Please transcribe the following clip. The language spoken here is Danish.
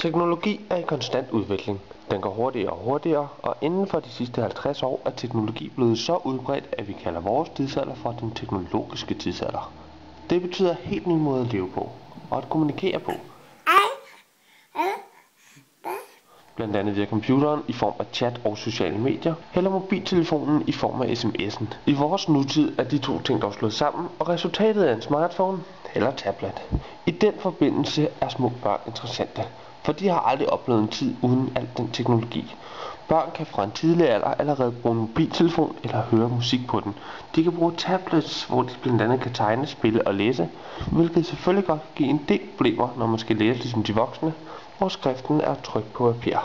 Teknologi er i konstant udvikling. Den går hurtigere og hurtigere, og inden for de sidste 50 år er teknologi blevet så udbredt, at vi kalder vores tidsalder for den teknologiske tidsalder. Det betyder helt ny måde at leve på, og at kommunikere på. Blandt andet via computeren i form af chat og sociale medier, eller mobiltelefonen i form af sms'en. I vores nutid er de to ting dog slået sammen, og resultatet er en smartphone eller tablet. I den forbindelse er små børn interessante, for de har aldrig oplevet en tid uden al den teknologi. Børn kan fra en tidlig alder allerede bruge en mobiltelefon eller høre musik på den. De kan bruge tablets, hvor de blandt andet kan tegne, spille og læse, hvilket selvfølgelig godt kan give en del problemer, når man skal læse ligesom de voksne, hvor skriften er trykt på papir.